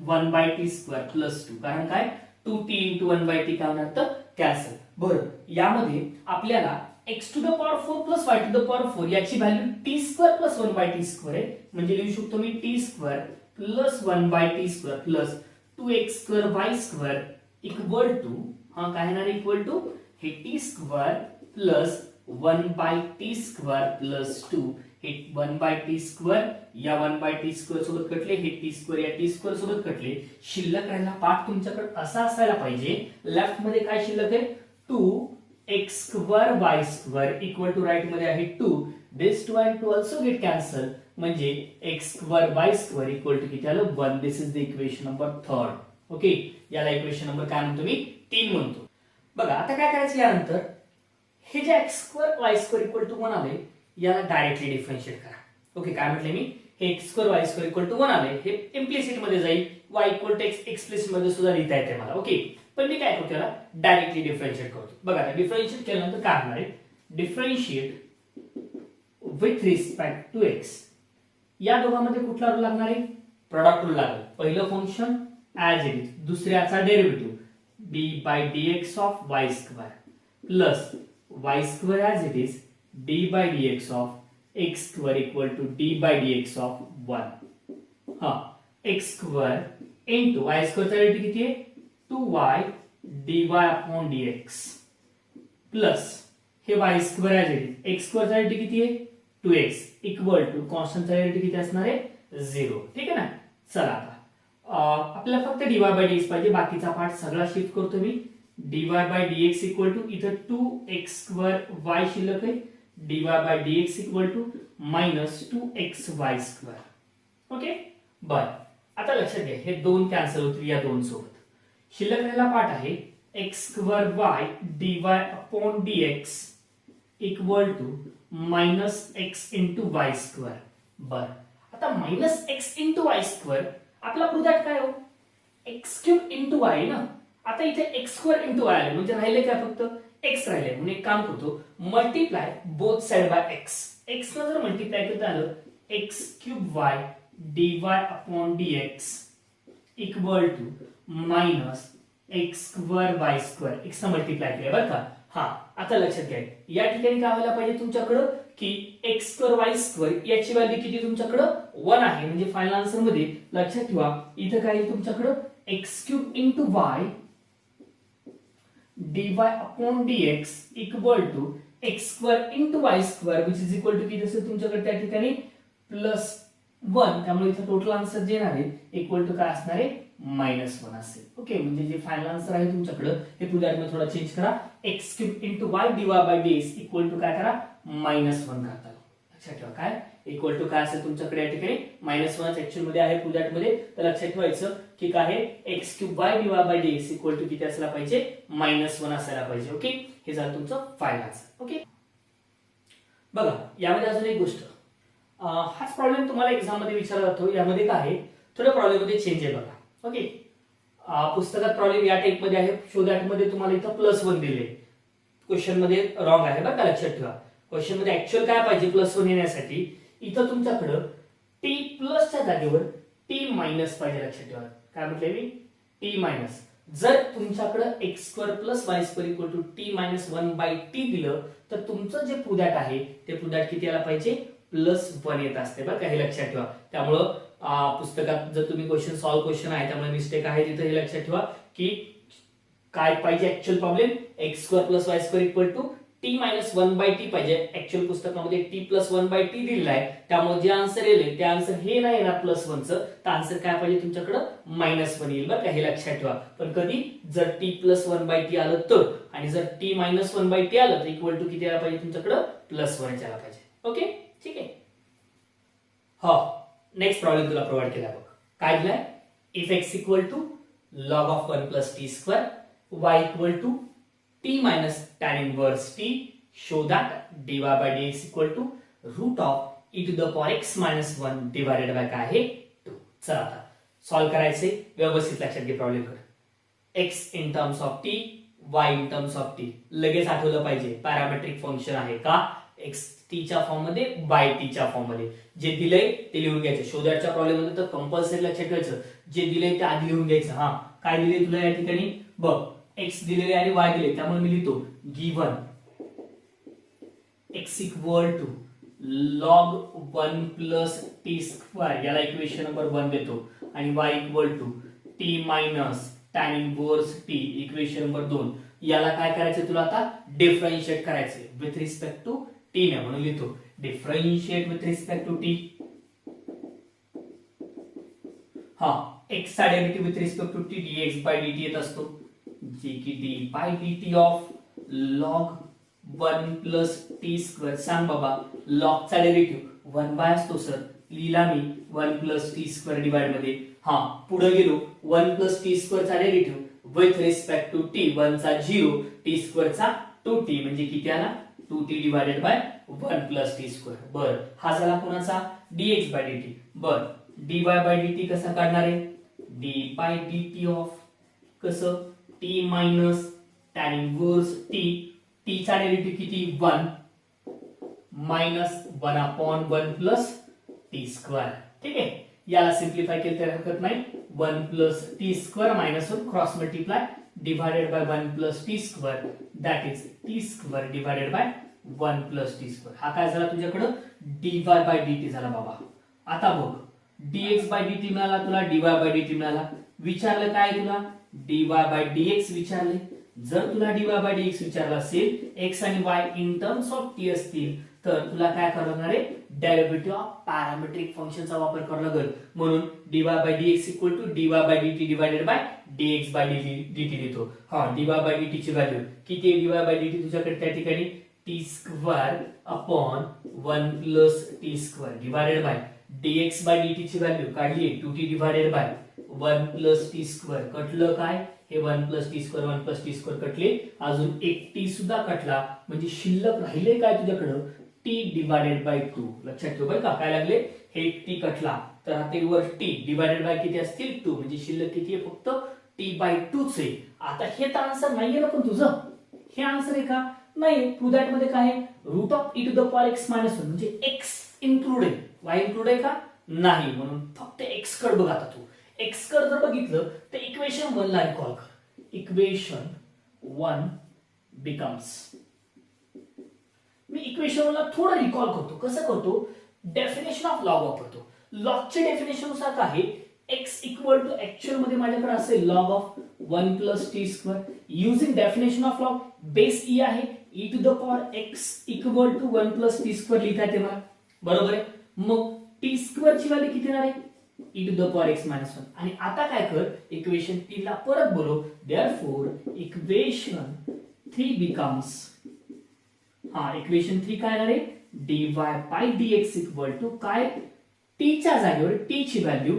[SPEAKER 1] 1 by t square plus 2. कारण काय, 2t into 1 by t काय होणार तर cancel. बरं, यामध्ये आपल्याला x to the power 4 plus y to the power 4 याची value t square plus 1 by t square आहे, म्हणजे लिहू शकतो मी t square plus 1 by t square plus 2x square y square equal to, हा काय येणार, इक्वल टू हे t square plus 1 by t square plus 2. हे 1 बाय t स्क्वेअर या 1 बाय t स्क्वेअर सोबत कटले, हे t स्क्वेअर या t स्क्वेअर सोबत कटले. शिल्लक राहिला पार्ट तुमच्याकडे असा असायला पाहिजे, लेफ्ट मध्ये काय शिल्लक आहे, 2x square y square equal to right मध्ये आहे 2. This 2 and 2 also get cancel, म्हणजे x square y square equal to किती आलं, 1. This is the equation number 3. ओके, याला इक्वेशन नंबर काय म्हणतो मी, 3 म्हणतो. बघा आता काय करायचं, यानंतर हे जे x square y square equal to 1 आले, याला डायरेक्टली डिफरन्शिएट करा. ओके, काय म्हटले मी, हे x square y square equal to 1 आले, हे इम्प्लिसिट मध्ये जाईल, y equal to x explicit मध्ये सुद्धा लिहिता येते मला. ओके, पण मी काय करतो, त्याला डायरेक्टली डिफरन्शिएट करतो. बघा आता डिफरन्शिएट केल्यानंतर काय होणार आहे, differentiate with respect to x. या दोघांमध्ये कुठला रूल लागणार आहे, प्रोडक्ट रूल लागेल. पहिलं फंक्शन ऍज इट इज, दुसऱ्याचा derivative d by dx of y square plus y square as it is d by dx of x square equal to d by dx of 1. हा, x square into y square चा derivative किती आहे, 2y dy upon dx plus हे y square as it is x square चा derivative किती आहे, 2x equal to constant चा derivative किती असणार आहे, 0. ठीक आहे ना. चला आता आपल्याला फक्त dy बाय dx पाहिजे, बाकीचा पार्ट सगळा शिफ्ट करतो मी. dy bye dx equal to इथं 2x स्क्वेअर y शिल्लक आहे, dy bye dx equal to minus 2xy square. Okay, बर आता लक्षात घ्या, हे दोन कॅन्सल होतील या दोन सोबत. शिल्लक राहिला पार्ट आहे x square y dy upon dx equal to minus x into y square. बर, आता minus x into y square आपला प्रोडक्ट काय हो, x क्यूब इंटू y ना. आता इथे x स्क्वेअर इंटू y आले, म्हणजे राहिले काय, फक्त x राहिले. म्हणून एक काम करतो, multiply both side by x. x ला जर मल्टिप्लाय करता आलं, x cube y dy upon dx equal to minus x square y square. x ला मल्टिप्लाय केलं बरं का. हा, आता लक्षात घ्या, या ठिकाणी काय व्हायला पाहिजे तुमच्याकडं, की x स्क्वेअर y स्क्वेअर याची व्हॅल्यू किती तुमच्याकडं 1 आहे, म्हणजे फायनल आन्सर मध्ये लक्षात ठेवा, इथं काय येईल तुमच्याकडं, x cube into y dy upon dx equal to x square into y square which is equal to किती असेल तुमच्याकडे त्या ठिकाणी प्लस 1. त्यामुळे इथं टोटल आन्सर जे येणार आहे इक्वल टू काय असणार आहे, -1 असेल. ओके, म्हणजे जे फायनल आन्सर आहे तुमच्याकडे हे पुढे थोडा चेंज करा, x cube into y dy bye dx equal to काय करा, -1 करता. लक्षात ठेवा काय इक्वल टू काय असेल तुमच्याकडे या ठिकाणी -1 ऍक्च्युअल मध्ये आहे पुढे मध्ये. तर लक्षात ठेवायचं की काय आहे, x cube y dy bye dx equal to किती असला पाहिजे, -1 असायला पाहिजे. ओके, हे झालं तुमचं फायनल आन्सर. ओके, बघा यामध्ये अजून एक गोष्ट, हाच प्रॉब्लेम तुम्हाला एक्झाम मध्ये विचारला जातो. यामध्ये काय आहे, थोड्या प्रॉब्लेम मध्ये चेंज आहे बघा. ओके, पुस्तकात प्रॉब्लेम या टाइप मध्ये आहे, शो दॅट मध्ये तुम्हाला इथं +1 दिले, क्वेश्चन मध्ये रॉंग आहे बरं का, लक्षात ठेवा. क्वेश्चन मध्ये ऍक्च्युअल काय पाहिजे +1 येण्यासाठी, इथं तुमच्याकडं टी प्लसच्या जागेवर टी मायनस पाहिजे. लक्षात ठेवा काय म्हटलंय मी, टी मायनस. जर तुमच्याकडे x² + y² T minus 1/t दिलं तर तुमचं जे प्रोडक्ट आहे ते प्रोडक्ट किती यायला पाहिजे, +1 येत असते बरं का, हे लक्षात ठेवा. त्यामुळं पुस्तकात जर तुम्ही क्वेश्चन आहे त्यामुळे मिस्टेक आहे तिथे, हे लक्षात ठेवा की काय पाहिजे actual problem, x² + y² T minus 1/t पाहिजे. ऍक्च्युअल पुस्तकामध्ये टी प्लस 1/t दिलेला आहे, त्यामुळे जे आन्सर येईल ते आन्सर हे नाही येणार +1चं, तर आन्सर काय पाहिजे तुमच्याकडे -1 येईल बरं का, हे लक्षात ठेवा. पण कधी जर टी प्लस 1/t आलं तर, आणि जर टी मायनस 1/t आलं तर इक्वल टू किती यायला पाहिजे तुमच्याकडे, +1 यायला पाहिजे. ओके ठीक आहे. हो, नेक्स्ट प्रॉब्लेम तुला प्रोव्हाइड केला बघ. काय दिलाय, if x log of 1 + t², y t minus tan inverse t, show that dy by dx root of e to the power x minus 1 divided by काय आहे 2. चला आता सॉल्व करायचे, व्यवस्थित लक्षात घे प्रॉब्लेम कर. x in terms of t, y in terms of t. लगेच आठवलं पाहिजे पॅरामेट्रिक फंक्शन आहे का, x t च्या फॉर्म मध्ये y t च्या फॉर्म मध्ये. जे दिलंय ते लिहून घ्यायचं. शोधाच्या प्रॉब्लेम मध्ये तर कंपल्सरी लक्षात ठेवायचं, जे दिलंय ते आधी लिहून घ्यायचं. हा काय दिले तुला या ठिकाणी बघ, x दिलेले आणि y दिले, त्यामुळे मी लिहितो गिवन x log 1 + t², याला इक्वेशन नंबर 1 देतो, आणि y t minus tan inverse t, equation number 2. याला काय करायचं तुला आता, डिफरन्शिएट करायचे विथ रिस्पेक्ट टू t ने, म्हणून लिहितो differentiate with respect to t. हा x चा derivative with respect to t dx by dt येत असतो, जे की d by dt of log 1 + t². सांग बाबा, log चा डेरिव्हेटिव्ह 1 बाय असतो सर, लिहिला मी 1 + t² डिवाइड मध्ये. हा पुढे गेलो, 1 + t² चा derivative with respect to t, 1 चा 0, t² चा 2t, म्हणजे किती आला 2t डिवाइडेड बाय 1 + t². बर, हा झाला कोणाचा, dx by dt. बर, dy by dt कसा काढणार आहे, d by dt ऑफ कसं t minus tan inverse t, t चा डेरिव्हेटिव्ह किती 1 मायनस 1/1 + t². ठीक आहे, याला सिंप्लिफाय केलं तर हरकत नाही, 1 + t² minus 1 cross multiply divided by 1 + t², that is t² divided by 1 + t². हा काय झाला तुझ्याकडे, dy by dt झाला बाबा. आता बघ, dx by dt मिळाला तुला, dy by dt मिळाला. विचारलं काय तुला, dy by dx विचारले. जर तुला dy by dx विचारला असेल, x आणि y in terms of t असतील, तर तुला काय करावं लागणार आहे, डेरिव्हेटिव्ह ऑफ पॅरामेट्रिक फंक्शनचा वापर करावा लागेल. म्हणून dy by dx dy by dt divided by dx by dt लिहितो. हा dy by dt ची व्हॅल्यू किती आहे, dy by dt तुझ्याकडे त्या ठिकाणी t² upon 1 + t² divided by dx by dt ची व्हॅल्यू काढली 2t डिवाइडेड बाय 1 + t². कटलं काय, हे 1 + t² 1 + t² कटले, अजून एक t सुद्धा कटला, म्हणजे शिल्लक राहिले काय तुझ्याकडे t डिवाइडेड बाय 2. लक्षात ठेव बरं का, काय लागले, हे t कटला तर आता वर t डिवाइडेड बाय किती असतील 2, म्हणजे शिल्लक किती आहे फक्त t/2 चे. आता हे तर आन्सर नाहीये ना, पण तुझं हे आन्सर आहे का, नाही. टू दॅट मध्ये काय आहे, root of e to the power x - 1, म्हणजे x इन्क्लूड आहे, y इन्क्लूड आहे का नाही, म्हणून फक्त x कड बघ. आता तू x कड जर बघितलं तर इक्वेशन 1 ला रिकॉल कर. इक्वेशन 1 बिकम्स, मी इक्वेशन 1 ला थोडं रिकॉल करतो. कसं करतो, डेफिनेशन ऑफ लॉग वापरतो. लॉगच्या डेफिनेशन नुसार काय आहे, x ऍक्च्युअल मध्ये माझ्याकडे असेल log of 1 + t². Using definition of log, base e आहे, e to the power x = 1 + t² लिहिता येते मला, बरोबर आहे. मग t² ची व्हॅल्यू किती येणार आहे, e to the power x - 1. आणि आता काय कर, इक्वेशन 3 ला परत बोलव. देयरफॉर इक्वेशन 3 बिकम्स, हा इक्वेशन 3 काय येणार आहे, dy by dx काय, t च्या जागेवर t ची व्हॅल्यू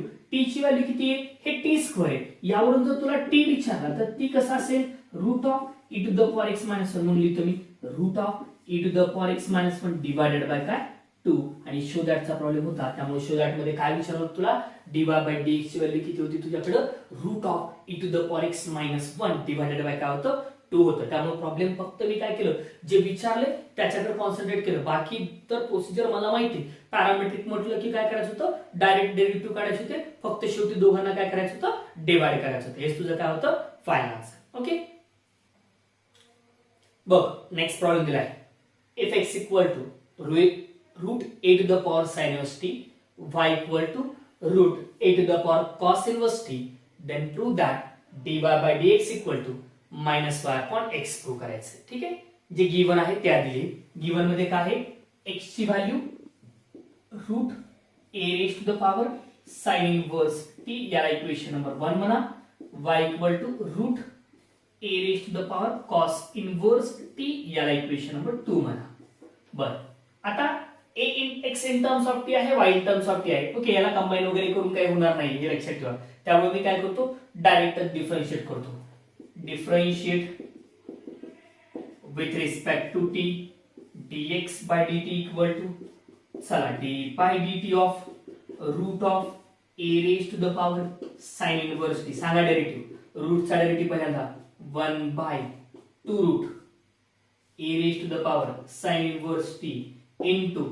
[SPEAKER 1] किती आहे, हे t² आहे. यावरून जर तुला t विचारला तर t कसा असेल, root of e to the power x - 1 म्हणून लिहितो मी, root of e to the power x - 1 divided by काय 2. आणि शो दॅटचा प्रॉब्लेम होता, त्यामुळे शो दॅट मध्ये काय विचारलं तुला, dy by dx ची व्हॅल्यू किती होती तुझ्याकडे, root of e to the power x - 1 divided by काय होतं 2 होतं. त्यामुळे प्रॉब्लेम फक्त मी काय केलं, जे विचारले त्याच्याकडे कॉन्सन्ट्रेट केलं. बाकी तर प्रोसिजर मला माहिती. पॅरामेट्रिक म्हटलं की काय करायचं होतं, डायरेक्ट डेरिव्हेटिव्ह काढायचे होते. फक्त शेवटी दोघांना काय करायचं होतं, डिवाइड करायचं होतं. हेच तुझं काय होतं, फायनल आन्सर. ओके, बघ नेक्स्ट प्रॉब्लेम दिलाय. If x equal to root a to the power sine inverse t, y equal to root a to the power cos inverse t, then prove that dy by dx equal to minus y upon x prove करायचं. ठीक आहे, जे given आहे त्या दिली. Given मध्ये काय आहे, x ची value root a raise to the power sine inverse t, याला इक्वेशन नंबर 1 म्हणा. y equal to root a raise to the power cos inverse t, याला इक्वेशन नंबर 2 म्हणा. बर, आता a in x in terms of t आहे, y in terms of t आहे. Okay, याला combine वगैरे करून काही होणार नाही, हे लक्षात ठेवा. त्यामुळे मी काय करतो, डायरेक्ट डिफरन्शिएट करतो. Differentiate with respect to t dx by dt equal to, चला d by dt of root of a raise to the power sine inverse t. सांगा डेरिव्हेटिव्ह, रूटचा डेरिव्हेटिव्ह पहिल्यांदा 1 by 2 root a raise to the power sine inverse t into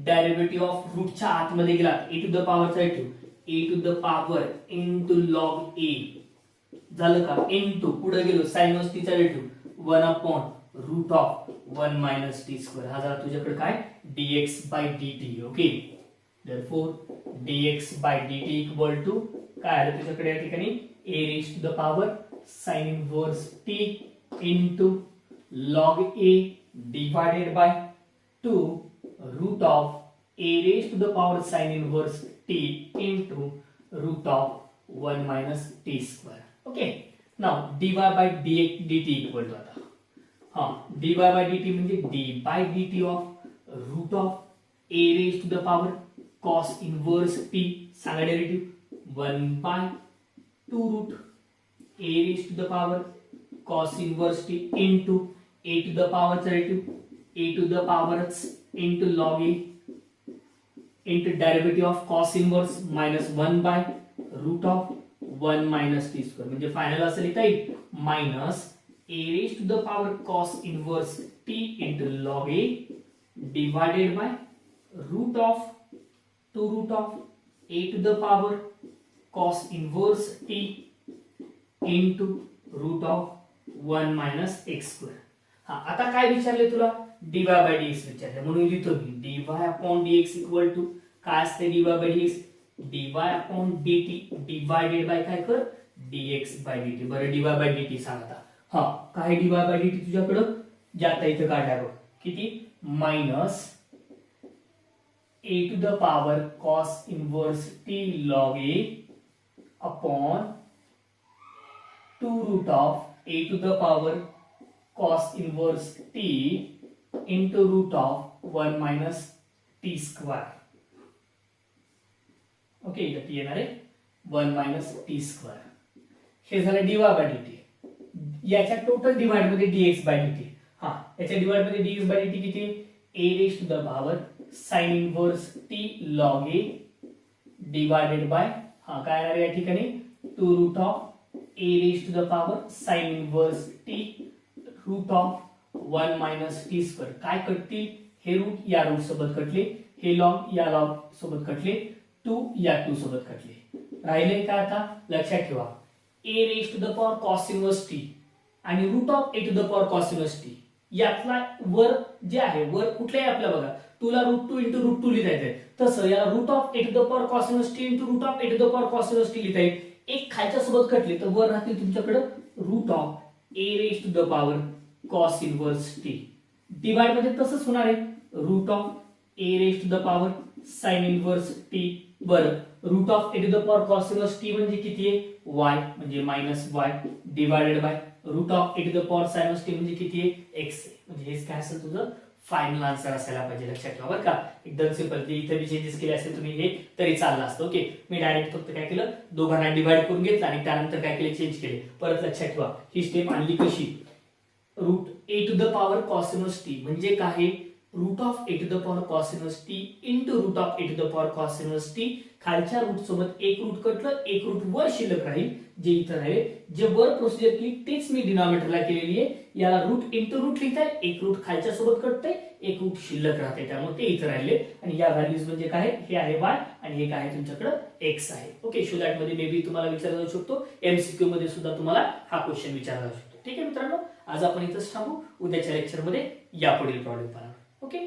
[SPEAKER 1] derivative of रूटच्या आतमध्ये गेला a to the पॉवरचा derivative a to the power into log a, झालं का, into पुढे गेलो साइन इनवर्स t चा derivative 1 upon root of 1 minus t square. हा झाला तुझ्याकडे काय, dx by dt. Okay, therefore dx by dt equal to काय आलं तुझ्याकडे या ठिकाणी, a raise to the power sine inverse t into log a divided by 2 root of a raised to the power sin inverse t into root of 1 minus t square. Okay, now dy by dt equal to आता, हाँ dy by dt म्हणजे d by dt of root of a raised to the power cos inverse t, सांगा derivative 1 by 2 root a raised to the power cos inverse t into a to the power derivative a to the power into log a into derivative of cos inverse minus 1 by root of 1 minus t square. म्हणजे final असं लिहिता येईल minus a raised to the power cos inverse t into log a divided by root of 2 root of a to the power cos inverse t into root of 1 minus x square. हा, आता काय विचारले तुला, dy by dx विचारले, म्हणून लिहितो मी dy upon dx equal to काय असते, dy by dx dy upon dt divided by काय कर, dx by dt. बरं dy by dt सांग आता. हा, काय dy by dt तुझ्याकडं जाता इथं काढल्या बघ, किती, minus a to the power cos inverse t log a upon 2 root of a to the power cos inverse t into root of 1 minus t square. Okay, इथे येणार आहे 1 minus t square. हे झालं dy by dt. याच्या total divide मध्ये dx by dt. हा, याच्या divide मध्ये dx by dt किती, a raised to the power sin inverse t log a divided by, हा काय आहे या ठिकाणी 2 root of a raised to the power sin inverse t root of 1 minus t square. काय कटतील, हे रूट या रूट सोबत कटले, हे लॉग या लॉग सोबत कटले, 2 या 2 सोबत कटले. राहिले काय आता, लक्षात ठेवा a raise to the power cos inverse t आणि root of a to the power cos inverse t, यातला वर जे आहे, वर कुठले आहे आपल्या बघा, तुला रूट 2 इंटू रूट 2 लिहिता येते, तसं याला root of a to the power cos inverse t into root of a to the power cos inverse t लिहिता येईल. एक खालच्या सोबत कटले तर वर राहतील तुमच्याकडे root of a raise to the power cos inverse t. Divide मध्ये तसंच होणार आहे, root of a raise to the power sin inverse t. बरं, root of a to the power cos inverse t म्हणजे किती आहे, y म्हणजे minus y divided by root of a to the power sin inverse t म्हणजे किती आहे, x. म्हणजे हेच काय असेल तुझं फायनल आन्सर असायला पाहिजे. लक्षात ठेवा बरं का, एकदम सिंपल. ते इथे बी चेंजेस केले असेल तुम्ही हे तरी चाललं असतं. ओके, मी डायरेक्ट फक्त काय केलं, दोघांना डिवाइड करून घेतलं आणि त्यानंतर काय केले, चेंज केले. परत लक्षात ठेवा ही स्टेप आणली कशी, root a to the power cos inverse t म्हणजे काय, root of a to the power cos inverse t into root of a to the power cos inverse t, खालच्या रूट सोबत एक रूट कटलं, एक रूट वर शिल्लक राहील, जे इथं राहिले, जे वर प्रोसिजर केली तेच मी डिनॉमिनेटरला केलेली आहे. याला रूट इंटू रूट लिहिताय, एक रूट खालच्या सोबत कटतंय, एक रूट शिल्लक राहते, त्यामुळे ते इथं राहिले. आणि या व्हॅल्यूज म्हणजे काय, हे आहे y आणि हे काय तुमच्याकडे x आहे. ओके, सो दॅट मध्ये मे बी तुम्हाला विचारला जाऊ शकतो, एमसीक्यू मध्ये सुद्धा तुम्हाला हा क्वेश्चन विचारला जाऊ शकतो. ठीक आहे मित्रांनो, आज आपण इथंच थांबू, उद्याच्या लेक्चर मध्ये यापुढील प्रॉब्लेम पाहणार. ओके.